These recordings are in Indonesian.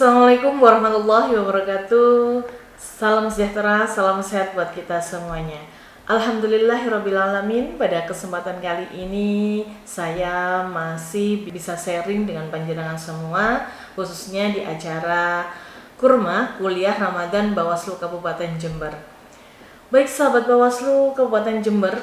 Assalamualaikum warahmatullahi wabarakatuh. Salam sejahtera, salam sehat buat kita semuanya. Alhamdulillahirrabbilalamin. Pada kesempatan kali ini saya masih bisa sharing dengan panjenengan semua, khususnya di acara Kurma Kuliah Ramadan Bawaslu Kabupaten Jember. Baik sahabat Bawaslu Kabupaten Jember,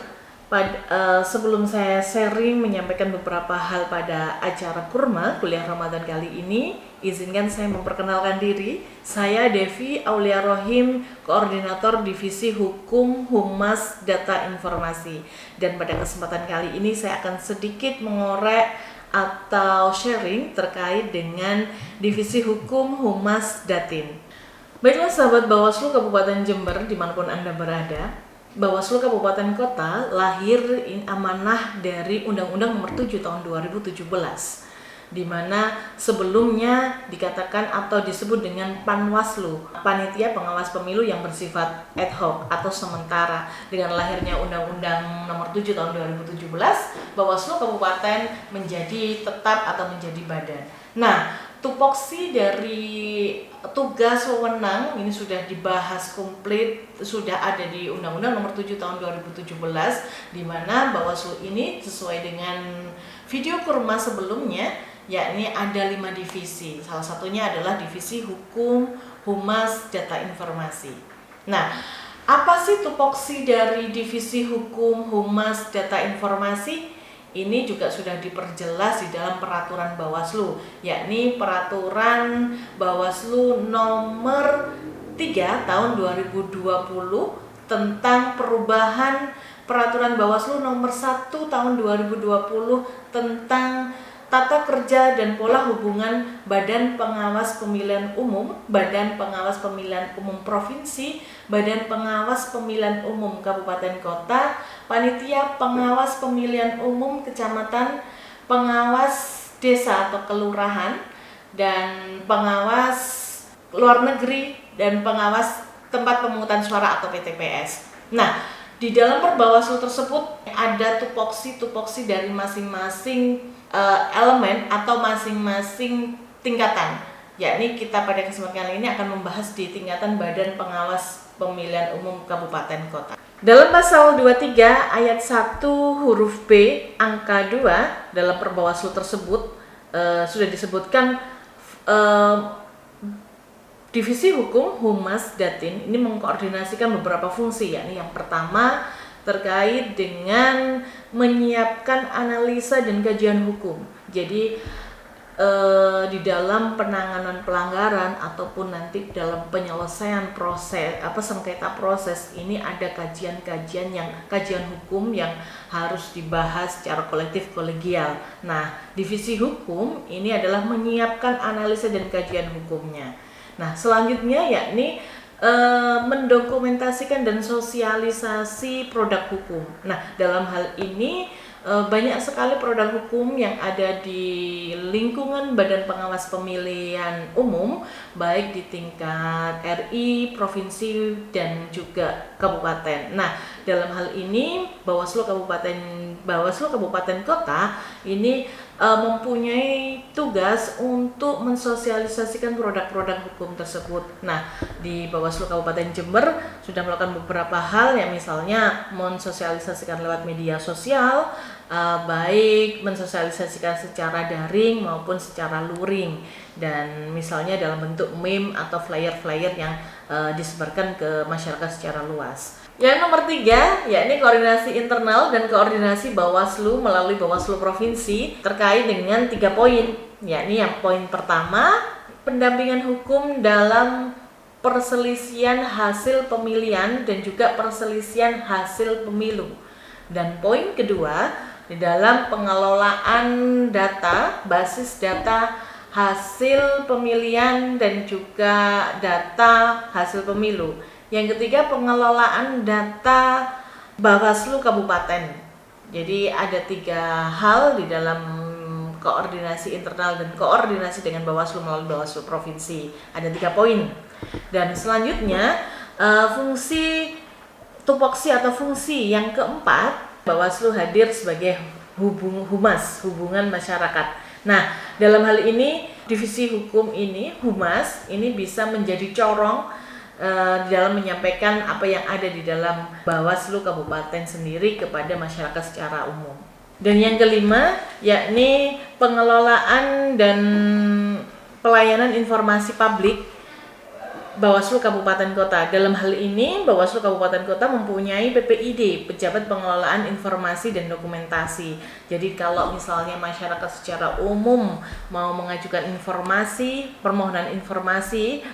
sebelum saya sharing menyampaikan beberapa hal pada acara Kurma Kuliah Ramadan kali ini, izinkan saya memperkenalkan diri. Saya Devi Aulia Rohim, Koordinator Divisi Hukum Humas Data Informasi. Dan pada kesempatan kali ini saya akan sedikit mengorek atau sharing terkait dengan Divisi Hukum Humas Datin. Baiklah sahabat Bawaslu Kabupaten Jember dimanapun Anda berada, Bawaslu Kabupaten Kota lahir amanah dari Undang-Undang Nomor 7 Tahun 2017, di mana sebelumnya dikatakan atau disebut dengan Panwaslu, Panitia Pengawas Pemilu yang bersifat ad hoc atau sementara. Dengan lahirnya Undang-Undang Nomor 7 Tahun 2017, Bawaslu Kabupaten menjadi tetap atau menjadi badan. Nah, tupoksi dari tugas wewenang ini sudah dibahas komplit, sudah ada di Undang-Undang Nomor 7 Tahun 2017, di mana Bawaslu ini sesuai dengan video kurma sebelumnya, yakni ada 5 divisi. Salah satunya adalah Divisi Hukum Humas Data Informasi. Nah, apa sih tupoksi dari Divisi Hukum Humas Data Informasi? Ini juga sudah diperjelas di dalam peraturan Bawaslu, yakni peraturan Bawaslu nomor 3 tahun 2020 tentang perubahan peraturan Bawaslu nomor 1 tahun 2020 tentang tata kerja dan pola hubungan Badan Pengawas Pemilihan Umum, Badan Pengawas Pemilihan Umum Provinsi, Badan Pengawas Pemilihan Umum Kabupaten Kota, Panitia Pengawas Pemilihan Umum Kecamatan, Pengawas Desa atau Kelurahan, dan Pengawas Luar Negeri, dan Pengawas Tempat Pemungutan Suara atau PTPS. Nah, di dalam perbawaslu tersebut ada tupoksi dari masing-masing elemen atau masing-masing tingkatan, yakni kita pada kesempatan kali ini akan membahas di tingkatan Badan Pengawas Pemilihan Umum Kabupaten Kota. Dalam pasal 23 ayat 1 huruf B angka 2 dalam perbawaslu tersebut sudah disebutkan Divisi Hukum Humas Datin ini mengkoordinasikan beberapa fungsi, yakni yang pertama terkait dengan menyiapkan analisa dan kajian hukum. Jadi di dalam penanganan pelanggaran ataupun nanti dalam penyelesaian proses sengketa proses ini ada kajian hukum yang harus dibahas secara kolektif kolegial. Nah, divisi hukum ini adalah menyiapkan analisa dan kajian hukumnya. Nah, selanjutnya yakni mendokumentasikan dan sosialisasi produk hukum. Nah, dalam hal ini banyak sekali produk hukum yang ada di lingkungan Badan Pengawas Pemilihan Umum, baik di tingkat RI, provinsi, dan juga kabupaten. Nah, dalam hal ini Bawaslu Kabupaten Kota ini mempunyai tugas untuk mensosialisasikan produk-produk hukum tersebut. Nah, di Bawaslu Kabupaten Jember sudah melakukan beberapa hal, yang misalnya mensosialisasikan lewat media sosial, baik mensosialisasikan secara daring maupun secara luring, dan misalnya dalam bentuk meme atau flyer-flyer yang disebarkan ke masyarakat secara luas. Yang nomor 3, yakni koordinasi internal dan koordinasi Bawaslu melalui Bawaslu Provinsi terkait dengan 3 poin, yakni yang poin pertama, pendampingan hukum dalam perselisihan hasil pemilihan dan juga perselisihan hasil pemilu. Dan poin kedua, di dalam pengelolaan data, basis data hasil pemilihan dan juga data hasil pemilu. Yang ketiga, pengelolaan data Bawaslu Kabupaten. Jadi ada 3 hal di dalam koordinasi internal dan koordinasi dengan Bawaslu melalui Bawaslu Provinsi. Ada 3 poin. Dan selanjutnya fungsi tupoksi atau fungsi yang keempat, Bawaslu hadir sebagai humas, hubungan masyarakat. Nah, dalam hal ini divisi hukum ini, Humas, ini bisa menjadi corong dalam menyampaikan apa yang ada di dalam Bawaslu Kabupaten sendiri kepada masyarakat secara umum. Dan yang kelima, yakni pengelolaan dan pelayanan informasi publik Bawaslu Kabupaten Kota. Dalam hal ini, Bawaslu Kabupaten Kota mempunyai PPID, Pejabat Pengelolaan Informasi dan Dokumentasi. Jadi kalau misalnya masyarakat secara umum mau mengajukan informasi, permohonan informasi,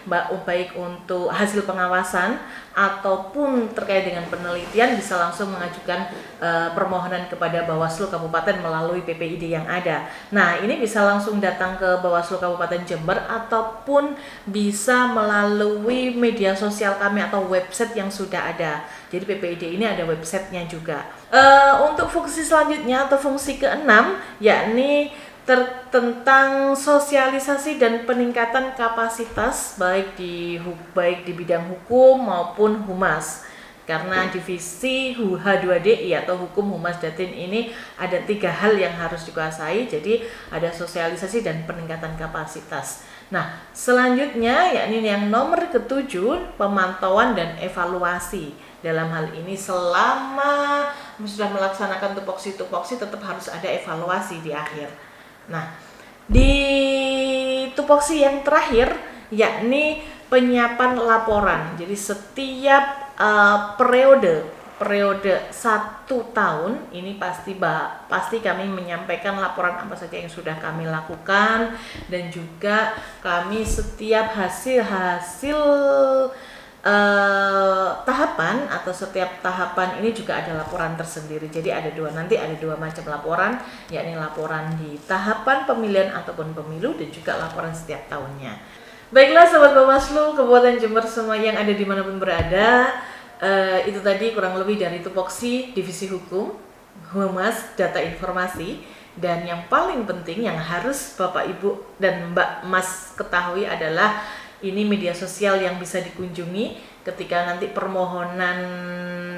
baik untuk hasil pengawasan ataupun terkait dengan penelitian, bisa langsung mengajukan permohonan kepada Bawaslu Kabupaten melalui PPID yang ada. Nah, ini bisa langsung datang ke Bawaslu Kabupaten Jember ataupun bisa melalui media sosial kami atau website yang sudah ada. Jadi PPID ini ada websitenya juga. Untuk fungsi selanjutnya atau fungsi keenam, yakni tentang sosialisasi dan peningkatan kapasitas baik di bidang hukum maupun humas. Karena divisi H2DI atau Hukum Humas Datin ini ada 3 hal yang harus dikuasai, jadi ada sosialisasi dan peningkatan kapasitas. Nah, selanjutnya yakni yang nomor ke-7, pemantauan dan evaluasi. Dalam hal ini selama sudah melaksanakan tupoksi tetap harus ada evaluasi di akhir. Nah, di tupoksi yang terakhir yakni penyiapan laporan. Jadi setiap periode 1 tahun ini pasti kami menyampaikan laporan apa saja yang sudah kami lakukan, dan juga kami setiap hasil tahapan atau setiap tahapan ini juga ada laporan tersendiri. Jadi ada dua macam laporan, yakni laporan di tahapan pemilihan ataupun pemilu dan juga laporan setiap tahunnya. Baiklah Sobat Bawaslu Kabupaten Jember semua yang ada dimanapun berada, itu tadi kurang lebih dari tupoksi divisi hukum, humas, data informasi. Dan yang paling penting yang harus Bapak Ibu dan Mbak Mas ketahui adalah ini media sosial yang bisa dikunjungi ketika nanti permohonan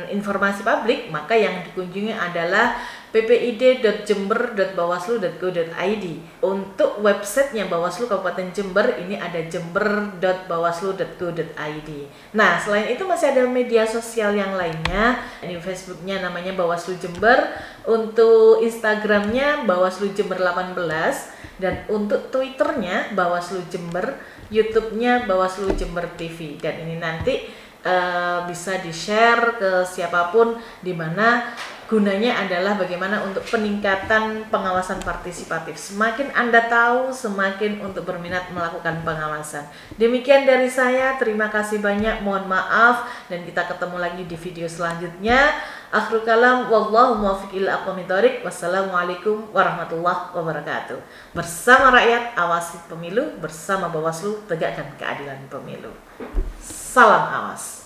informasi publik, maka yang dikunjungi adalah ppid.jember.bawaslu.go.id. Untuk websitenya Bawaslu Kabupaten Jember ini ada jember.bawaslu.go.id. Nah, selain itu masih ada media sosial yang lainnya. Ini Facebooknya namanya Bawaslu Jember, untuk Instagramnya Bawaslu Jember 18, dan untuk Twitternya Bawaslu Jember, YouTube-nya Bawaslu Jember TV. Dan ini nanti bisa di-share ke siapapun, di mana gunanya adalah bagaimana untuk peningkatan pengawasan partisipatif. Semakin Anda tahu, semakin untuk berminat melakukan pengawasan. Demikian dari saya, terima kasih banyak, mohon maaf, dan kita ketemu lagi di video selanjutnya. Akhirul kalam, wallahu muwaffiq ila aqwamit thoriq. Wassalamualaikum warahmatullahi wabarakatuh. Bersama rakyat, awasi pemilu, bersama Bawaslu, tegakkan keadilan pemilu. Salam awas.